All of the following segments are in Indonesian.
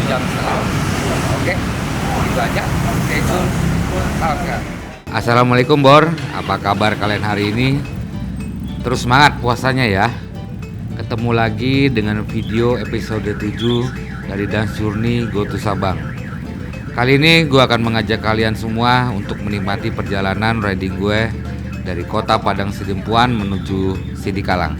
jam setengah. Oke, itu aja. Stay tune. Salam sehat. Assalamualaikum Bor, apa kabar kalian hari ini? Terus semangat puasanya ya. Ketemu lagi dengan video episode 7 dari Dance Journey Go to Sabang. Kali ini gue akan mengajak kalian semua untuk menikmati perjalanan riding gue dari kota Padang Sidempuan menuju Sidikalang.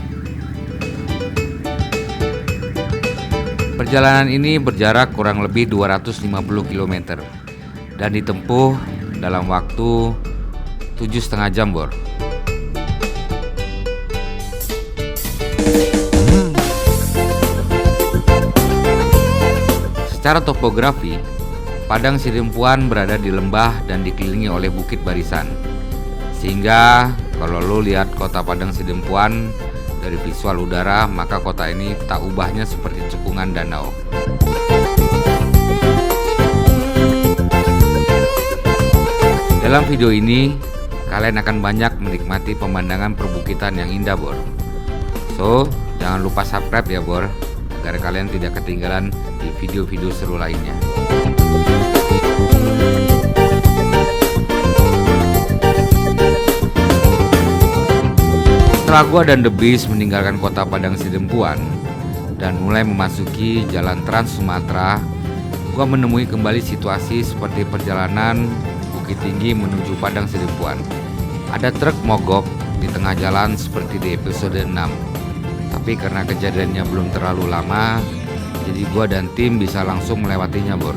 Perjalanan ini berjarak kurang lebih 250 km dan ditempuh dalam waktu 7,5 jam Bor. Secara topografi, Padang Sidempuan berada di lembah dan dikelilingi oleh bukit barisan. Sehingga kalau lo lihat kota Padang Sidempuan dari visual udara, maka kota ini tak ubahnya seperti cekungan danau. Dalam video ini, kalian akan banyak menikmati pemandangan perbukitan yang indah Bor. So, jangan lupa subscribe ya Bor, agar kalian tidak ketinggalan di video-video seru lainnya. Setelah gua dan The Beast meninggalkan kota Padang Sidempuan dan mulai memasuki jalan Trans Sumatera, gua menemui kembali situasi seperti perjalanan Bukit Tinggi menuju Padang Sidempuan. Ada truk mogok di tengah jalan seperti di episode 6. Tapi karena kejadiannya belum terlalu lama, jadi gua dan tim bisa langsung melewatinya Bor.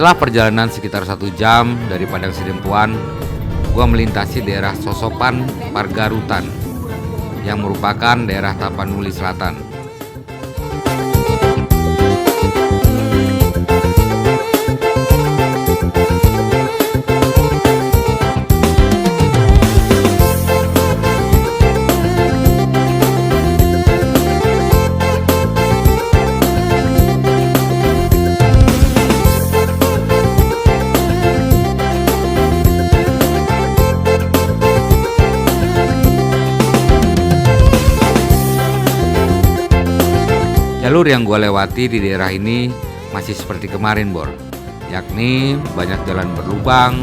Setelah perjalanan sekitar 1 jam dari Padang Sidempuan, gua melintasi daerah Sosopan Pargarutan yang merupakan daerah Tapanuli Selatan. Jalur yang gue lewati di daerah ini masih seperti kemarin Bor, yakni banyak jalan berlubang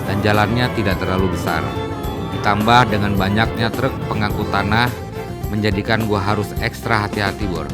dan jalannya tidak terlalu besar. Ditambah dengan banyaknya truk pengangkut tanah menjadikan gue harus ekstra hati-hati Bor.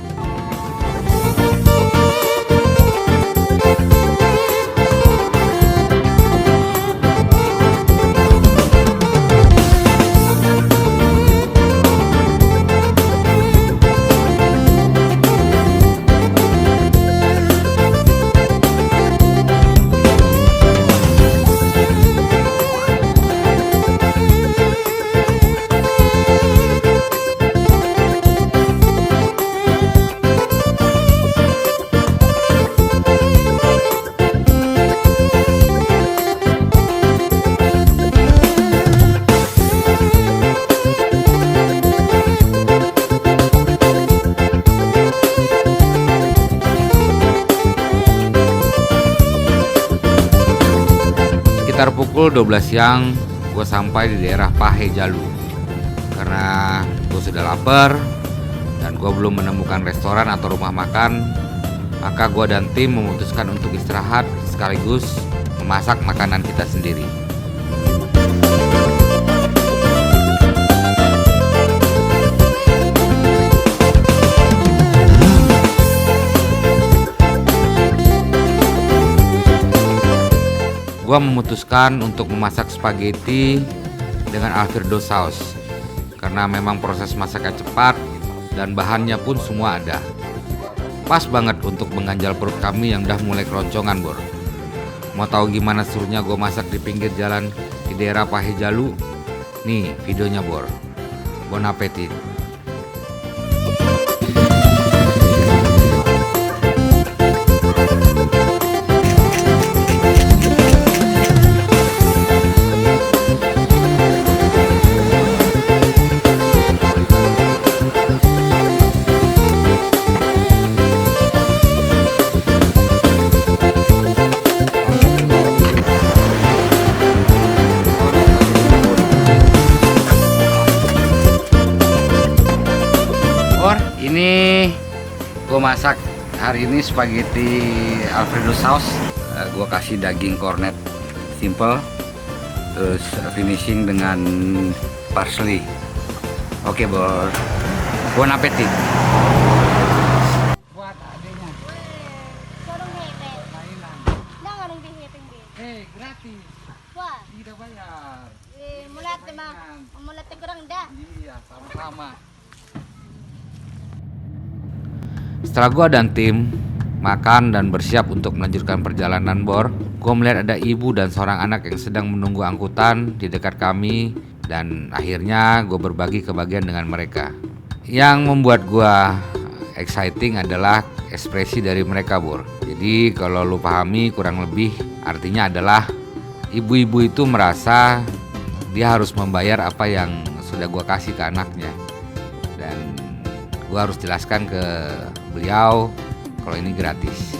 Sekitar pukul 12 siang, gue sampai di daerah Pahe Jalu. Karena gue sudah lapar dan gue belum menemukan restoran atau rumah makan, maka gue dan tim memutuskan untuk istirahat sekaligus memasak makanan kita sendiri. Gua memutuskan untuk memasak spaghetti dengan Alfredo sauce karena memang proses masaknya cepat dan bahannya pun semua ada. Pas banget untuk mengganjal perut kami yang udah mulai keroncongan, Bor. Mau tahu gimana serunya gue masak di pinggir jalan di daerah Pahejalu? Nih videonya, Bor. Bon appetit. Ini gue masak hari ini spaghetti Alfredo sauce. Gue kasih daging cornet simple, terus finishing dengan parsley. Oke, Bor. Bon appetit. Buat adanya. Sorong hepe. Mainan. Nang anong bihiping bi? Gratis. Wah, Tidak bayar. mulat mah. Mulat kurang dah. Iya, sama-sama. Setelah gue dan tim makan dan bersiap untuk melanjutkan perjalanan, Bor, gue melihat ada ibu dan seorang anak yang sedang menunggu angkutan di dekat kami, dan akhirnya gue berbagi kebahagiaan dengan mereka. Yang membuat gue exciting adalah ekspresi dari mereka, Bor. Jadi kalau lu pahami kurang lebih artinya adalah ibu-ibu itu merasa dia harus membayar apa yang sudah gue kasih ke anaknya, dan gue harus jelaskan ke beliau kalau ini gratis.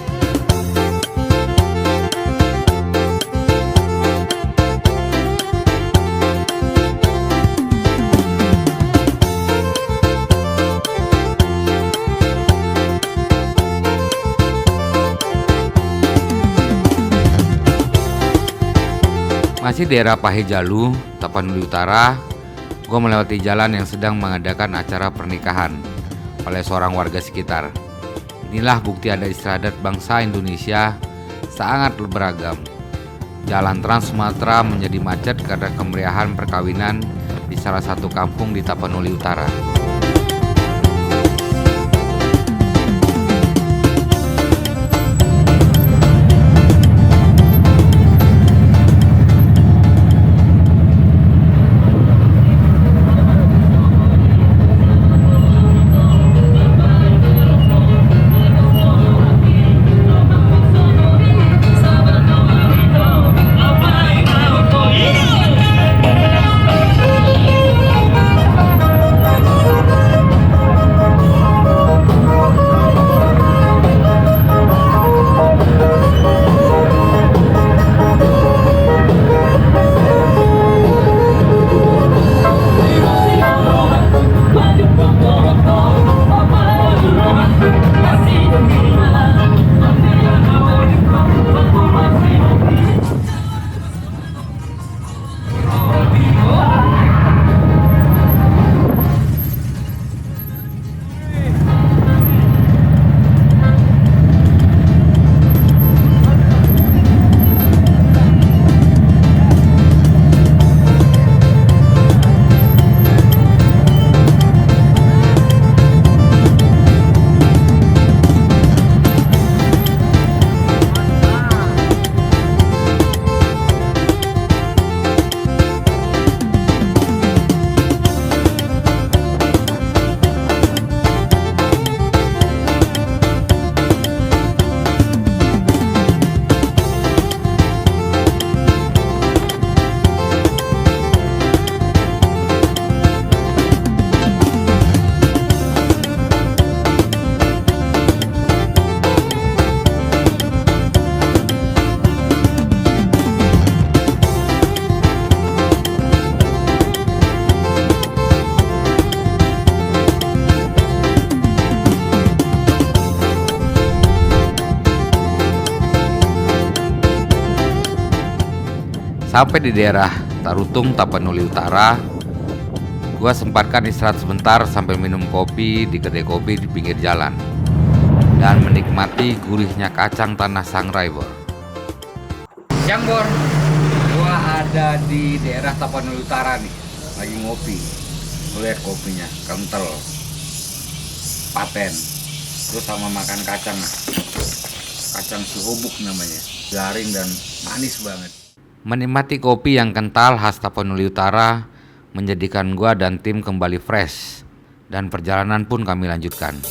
Masih daerah Pahejalu, Tapanuli Utara, gue melewati jalan yang sedang mengadakan acara pernikahan oleh seorang warga sekitar. Inilah bukti ada istiadat bangsa Indonesia sangat beragam. Jalan Trans Sumatera menjadi macet karena kemeriahan perkawinan di salah satu kampung di Tapanuli Utara. Sampai di daerah Tarutung, Tapanuli Utara, gua sempatkan istirahat sebentar sampai minum kopi di kedai kopi di pinggir jalan dan menikmati gurihnya kacang tanah sangrai, Bor. Siang, Bor. Gua ada di daerah Tapanuli Utara nih, lagi ngopi. Lihat kopinya, kental, paten. Terus sama makan kacang, kacang suhubuk namanya, garing dan manis banget. Menikmati kopi yang kental khas Tapanuli Utara menjadikan gua dan tim kembali fresh, dan perjalanan pun kami lanjutkan.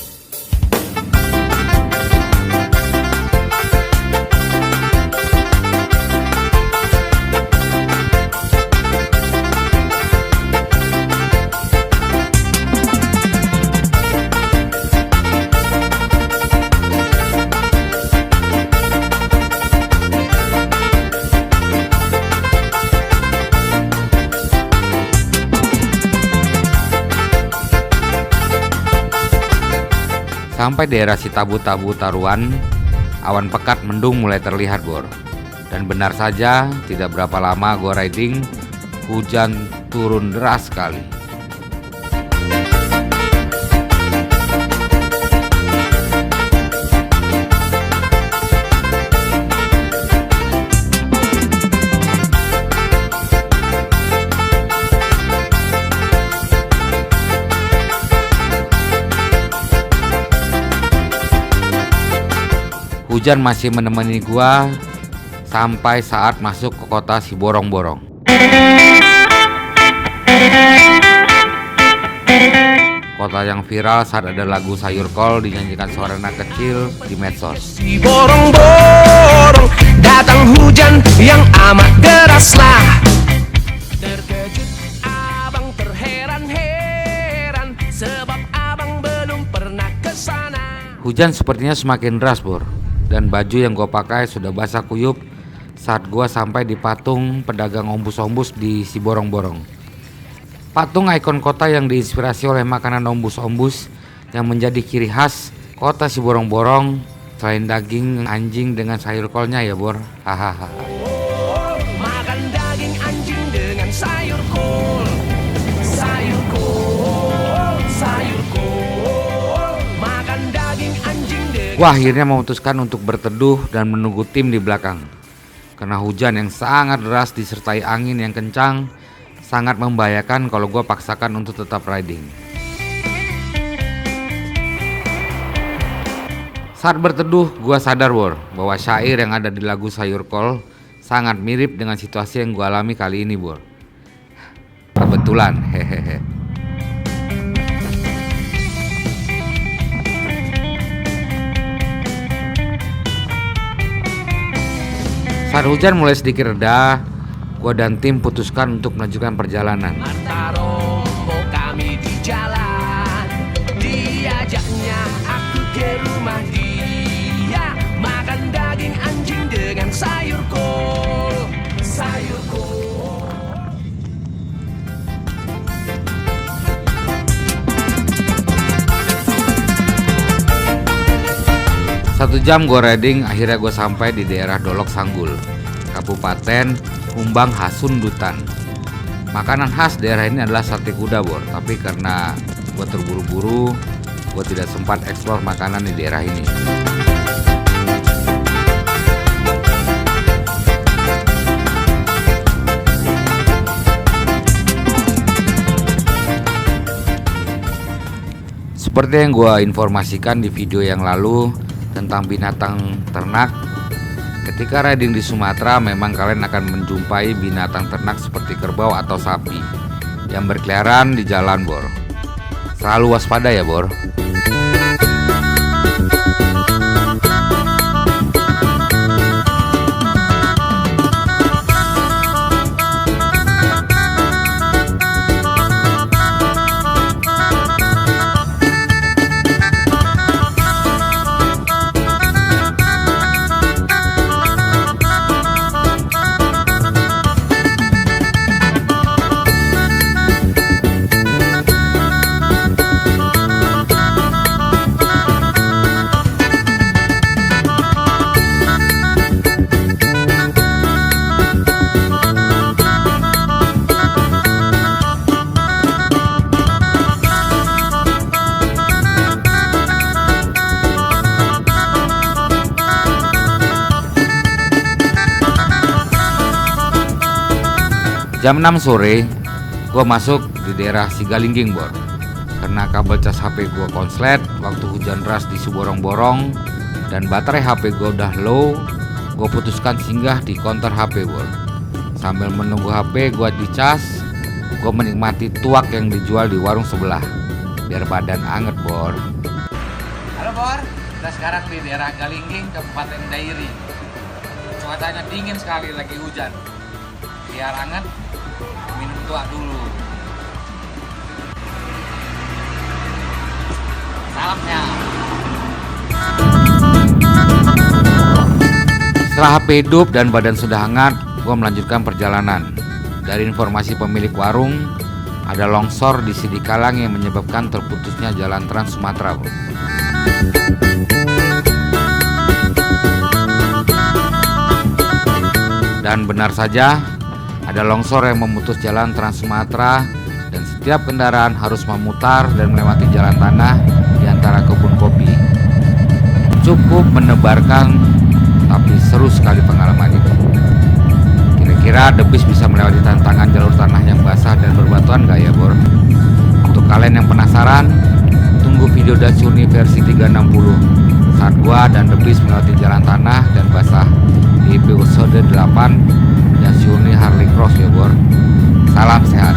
Sampai daerah Sitabu-Tabu Taruan, awan pekat mendung mulai terlihat, Bor. Dan benar saja, tidak berapa lama gua riding, hujan turun deras sekali. Hujan masih menemani gua sampai saat masuk ke kota Siborong-Borong. Kota yang viral saat ada lagu Sayur Kol dinyanyikan seorang anak kecil di medsos. Siborong-borong, datang hujan yang amat deraslah. Terkejut abang terheran-heran, sebab abang belum pernah kesana. Hujan sepertinya semakin deras, Bor. Dan baju yang gue pakai sudah basah kuyup saat gue sampai di patung pedagang ombus-ombus di Siborong-Borong. Patung ikon kota yang diinspirasi oleh makanan ombus-ombus yang menjadi ciri khas kota Siborong-Borong selain daging anjing dengan sayur kolnya ya, Bor. Hahaha. Makan daging anjing dengan sayur kol. Sayur kol, sayur kol. Makan daging anjing dengan... Gua akhirnya memutuskan untuk berteduh dan menunggu tim di belakang. Karena hujan yang sangat deras disertai angin yang kencang sangat membahayakan kalau gua paksakan untuk tetap riding. Saat berteduh, gua sadar, Bor, bahwa syair yang ada di lagu Sayur Kol sangat mirip dengan situasi yang gua alami kali ini, Bor. Kebetulan, hehehe. Saat hujan mulai sedikit reda, gua dan tim putuskan untuk melanjutkan perjalanan. Mata rombong kami di jalan, diajaknya aku ke rumah dia. Makan daging anjing dengan sayur kol. Sayur kol. 1 jam gue riding, akhirnya gue sampai di daerah Dolok Sanggul, Kabupaten Humbang Hasundutan. Makanan khas daerah ini adalah sate kuda, Bor. Tapi karena gue terburu-buru, gue tidak sempat eksplor makanan di daerah ini. Seperti yang gue informasikan di video yang lalu tentang binatang ternak, ketika riding di Sumatera memang kalian akan menjumpai binatang ternak seperti kerbau atau sapi yang berkeliaran di jalan, Bor. Selalu waspada ya, Bor. Jam 6 sore, gue masuk di daerah Sigalingging, Bor. Karena kabel cas HP gue konslet waktu hujan deras di Suborong-Borong dan baterai HP gue udah low, gue putuskan singgah di counter HP, Bor. Sambil menunggu HP gue dicas, gue menikmati tuak yang dijual di warung sebelah biar badan anget, Bor. Halo Bor, kita sekarang di daerah Galingging, Kabupaten Dairi. Cuacanya dingin sekali, lagi hujan. Biar anget, minum tuak dulu. Salamnya. Setelah HP hidup dan badan sudah hangat, gue melanjutkan perjalanan. Dari informasi pemilik warung, ada longsor di Sidikalang yang menyebabkan terputusnya jalan Trans Sumatera, Bro. Dan benar saja, ada longsor yang memutus jalan Trans Sumatera dan setiap kendaraan harus memutar dan melewati jalan tanah di antara kebun kopi. Cukup menebarkan, tapi seru sekali pengalaman itu. Kira-kira The Beast bisa melewati tantangan jalur tanah yang basah dan berbatuan gak ya, Bor? Untuk kalian yang penasaran, tunggu video Daciuni versi 360 saat gua dan The Beast melewati jalan tanah dan basah di episode 8 Daciuni Harley Cross ya, Bor. Salam sehat.